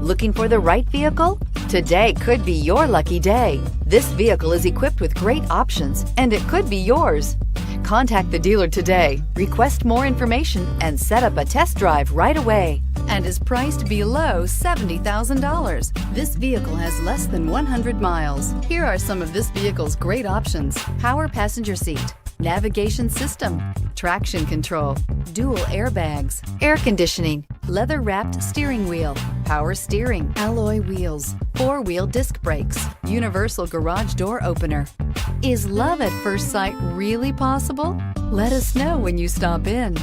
Looking for the right vehicle? Today could be your lucky day. This vehicle is equipped with great options and it could be yours. Contact the dealer today, request more information, and set up a test drive right away. And is priced below $70,000. This vehicle has less than 100 miles. Here are some of this vehicle's great options: power passenger seat, navigation system, traction control, dual airbags, air conditioning, leather-wrapped steering wheel, power steering, alloy wheels, four-wheel disc brakes, universal garage door opener. Is love at first sight really possible? Let us know when you stop in.